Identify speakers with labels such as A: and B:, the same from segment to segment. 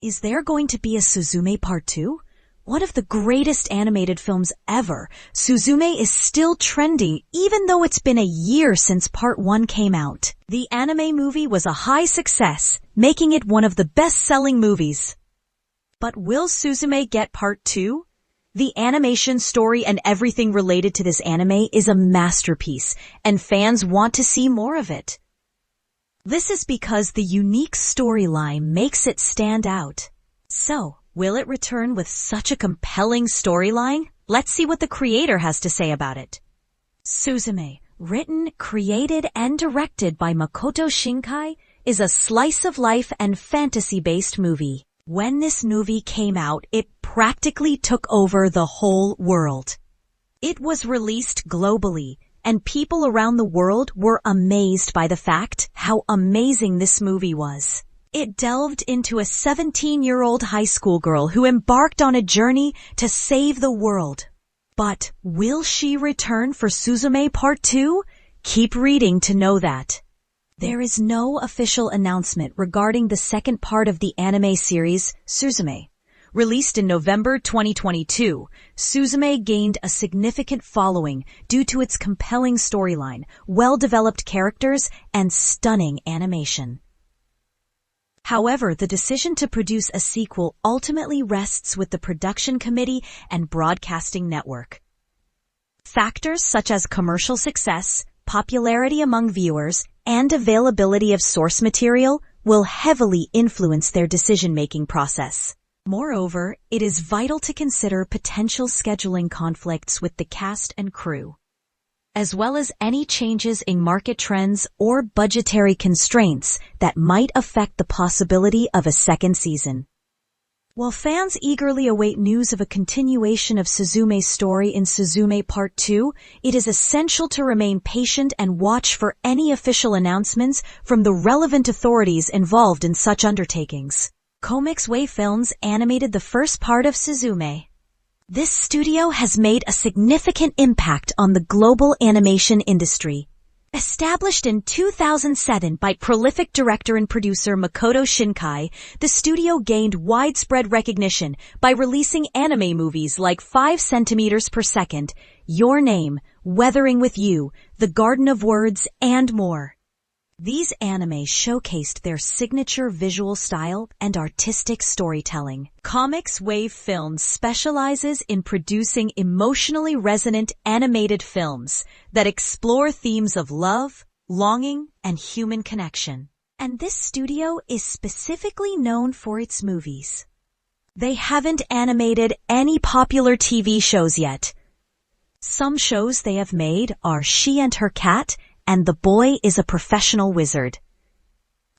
A: Is there going to be a Suzume Part 2? One of the greatest animated films ever, Suzume is still trending even though it's been a year since Part 1 came out. The anime movie was a high success, making it one of the best-selling movies. But will Suzume get Part 2? The animation, story, and everything related to this anime is a masterpiece, and fans want to see more of it. This is because the unique storyline makes it stand out. So, will it return with such a compelling storyline? Let's see what the creator has to say about it. Suzume, written, created, and directed by Makoto Shinkai, is a slice-of-life and fantasy-based movie. When this movie came out, it practically took over the whole world. It was released globally, and people around the world were amazed by the fact how amazing this movie was. It delved into a 17-year-old high school girl who embarked on a journey to save the world. But will she return for Suzume Part 2? Keep reading to know that. There is no official announcement regarding the second part of the anime series, Suzume. Released in November 2022, Suzume gained a significant following due to its compelling storyline, well-developed characters, and stunning animation. However, the decision to produce a sequel ultimately rests with the production committee and broadcasting network. Factors such as commercial success, popularity among viewers, and availability of source material will heavily influence their decision-making process. Moreover, it is vital to consider potential scheduling conflicts with the cast and crew, as well as any changes in market trends or budgetary constraints that might affect the possibility of a second season. While fans eagerly await news of a continuation of Suzume's story in Suzume Part 2, it is essential to remain patient and watch for any official announcements from the relevant authorities involved in such undertakings. Comics Wave Films animated the first part of Suzume. This studio has made a significant impact on the global animation industry. Established in 2007 by prolific director and producer Makoto Shinkai, the studio gained widespread recognition by releasing anime movies like 5 centimeters per second, Your Name, Weathering with You, The Garden of Words, and more. These anime showcased their signature visual style and artistic storytelling. Comics Wave Films specializes in producing emotionally resonant animated films that explore themes of love, longing, and human connection. And this studio is specifically known for its movies. They haven't animated any popular TV shows yet. Some shows they have made are She and Her Cat and The Boy is a Professional Wizard.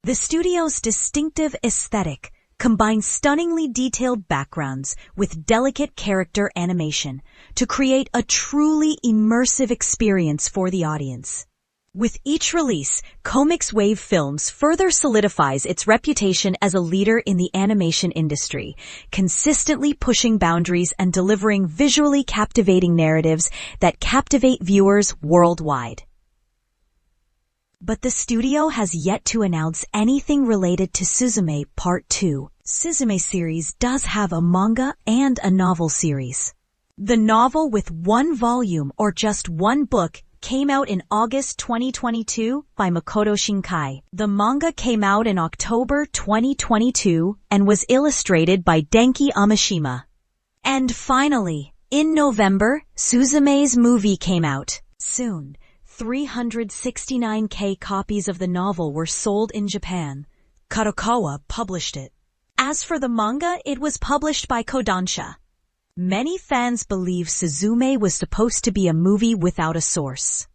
A: The studio's distinctive aesthetic combines stunningly detailed backgrounds with delicate character animation to create a truly immersive experience for the audience. With each release, Comics Wave Films further solidifies its reputation as a leader in the animation industry, consistently pushing boundaries and delivering visually captivating narratives that captivate viewers worldwide. But the studio has yet to announce anything related to Suzume Part 2. Suzume series does have a manga and a novel series. The novel with 1 volume or just 1 book came out in August 2022 by Makoto Shinkai. The manga came out in October 2022 and was illustrated by Denki Amashima. And finally, in November, Suzume's movie came out. Soon, 369,000 copies of the novel were sold in Japan. Kadokawa published it. As for the manga, it was published by Kodansha. Many fans believe Suzume was supposed to be a movie without a source.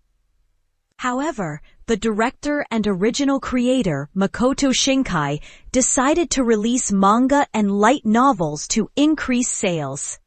A: However, the director and original creator, Makoto Shinkai, decided to release manga and light novels to increase sales.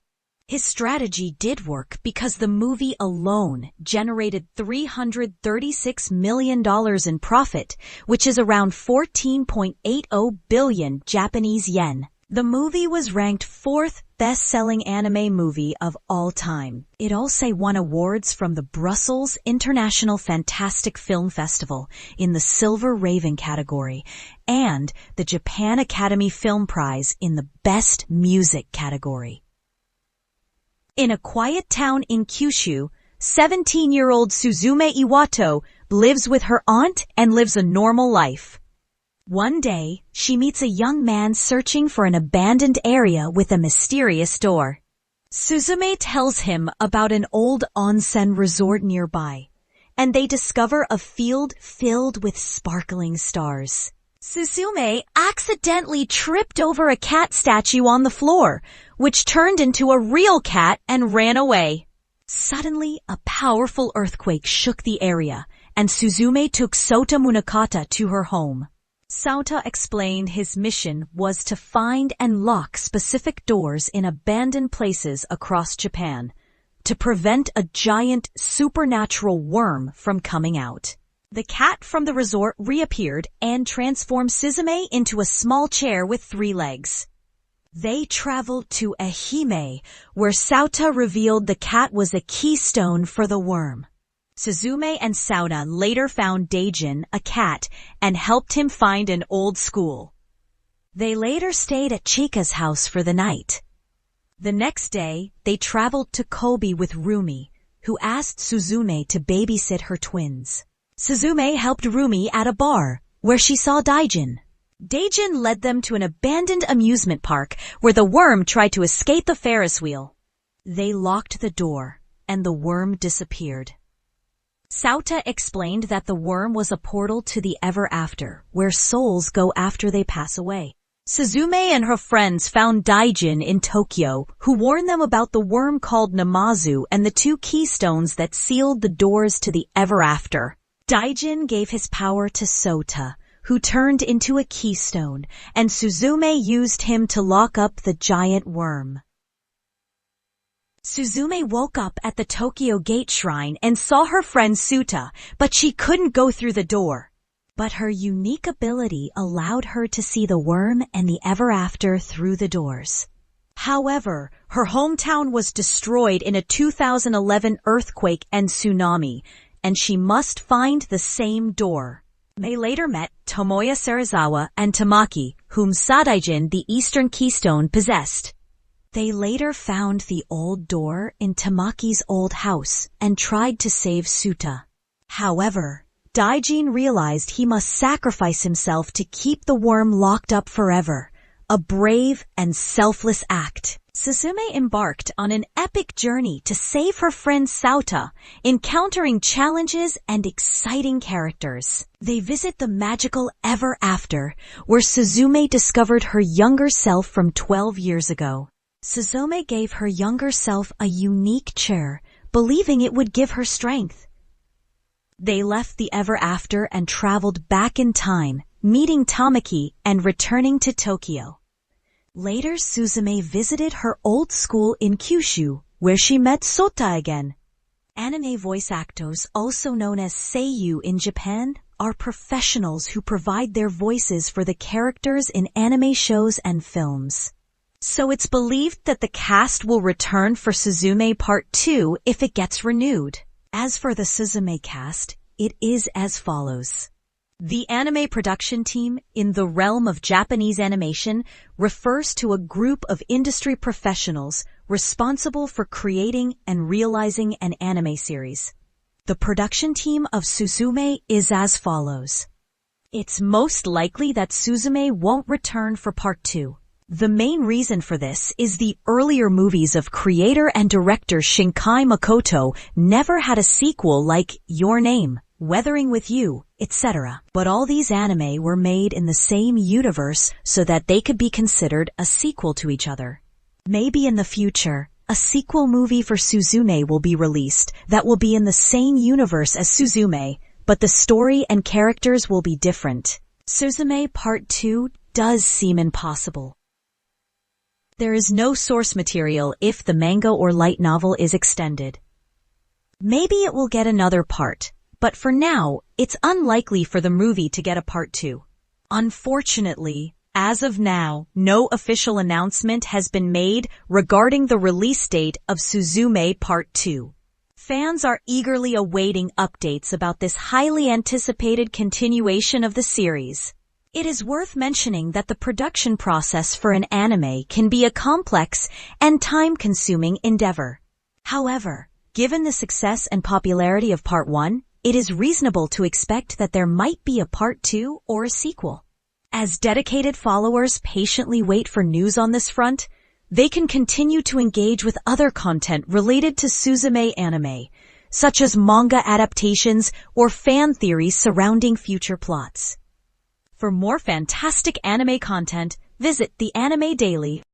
A: His strategy did work because the movie alone generated $336 million in profit, which is around 14.80 billion Japanese yen. The movie was ranked 4th best-selling anime movie of all time. It also won awards from the Brussels International Fantastic Film Festival in the Silver Raven category and the Japan Academy Film Prize in the Best Music category. In a quiet town in Kyushu, 17-year-old Suzume Iwato lives with her aunt and lives a normal life. One day, she meets a young man searching for an abandoned area with a mysterious door. Suzume tells him about an old onsen resort nearby, and they discover a field filled with sparkling stars. Suzume accidentally tripped over a cat statue on the floor, which turned into a real cat and ran away. Suddenly, a powerful earthquake shook the area, and Suzume took Sota Munakata to her home. Sauta explained his mission was to find and lock specific doors in abandoned places across Japan to prevent a giant supernatural worm from coming out. The cat from the resort reappeared and transformed Suzume into a small chair with 3 legs. They traveled to Ehime, where Sauta revealed the cat was a keystone for the worm. Suzume and Sauta later found Daijin, a cat, and helped him find an old school. They later stayed at Chika's house for the night. The next day, they traveled to Kobe with Rumi, who asked Suzume to babysit her twins. Suzume helped Rumi at a bar, where she saw Daijin. Daijin led them to an abandoned amusement park where the worm tried to escape the Ferris wheel. They locked the door, and the worm disappeared. Sauta explained that the worm was a portal to the ever after, where souls go after they pass away. Suzume and her friends found Daijin in Tokyo, who warned them about the worm called Namazu and the 2 keystones that sealed the doors to the ever after. Daijin gave his power to Sota, who turned into a keystone, and Suzume used him to lock up the giant worm. Suzume woke up at the Tokyo Gate Shrine and saw her friend Suta, but she couldn't go through the door. But her unique ability allowed her to see the worm and the ever after through the doors. However, her hometown was destroyed in a 2011 earthquake and tsunami, and she must find the same door. They later met Tomoya Serizawa and Tamaki, whom Sadaijin, the Eastern Keystone, possessed. They later found the old door in Tamaki's old house and tried to save Suta. However, Daijin realized he must sacrifice himself to keep the worm locked up forever, a brave and selfless act. Suzume embarked on an epic journey to save her friend Sauta, encountering challenges and exciting characters. They visit the magical Ever After, where Suzume discovered her younger self from 12 years ago. Suzume gave her younger self a unique chair, believing it would give her strength. They left the Ever After and traveled back in time, meeting Tamaki and returning to Tokyo. Later, Suzume visited her old school in Kyushu, where she met Sota again. Anime voice actors, also known as seiyuu in Japan, are professionals who provide their voices for the characters in anime shows and films. So it's believed that the cast will return for Suzume Part 2 if it gets renewed. As for the Suzume cast, it is as follows. The anime production team, in the realm of Japanese animation, refers to a group of industry professionals responsible for creating and realizing an anime series. The production team of Suzume is as follows. It's most likely that Suzume won't return for Part 2. The main reason for this is the earlier movies of creator and director Shinkai Makoto never had a sequel like Your Name, Weathering with You, etc. But all these anime were made in the same universe so that they could be considered a sequel to each other. Maybe in the future, a sequel movie for Suzume will be released that will be in the same universe as Suzume, but the story and characters will be different. Suzume Part 2 does seem impossible. There is no source material if the manga or light novel is extended. Maybe it will get another part, but for now, it's unlikely for the movie to get a Part 2. Unfortunately, As of now, no official announcement has been made regarding the release date of Suzume Part 2. Fans are eagerly awaiting updates about this highly anticipated continuation of the series. It is worth mentioning that the production process for an anime can be a complex and time-consuming endeavor. However, given the success and popularity of Part 1, it is reasonable to expect that there might be a Part 2 or a sequel. As dedicated followers patiently wait for news on this front, they can continue to engage with other content related to Suzume anime, such as manga adaptations or fan theories surrounding future plots. For more fantastic anime content, visit the Anime Daily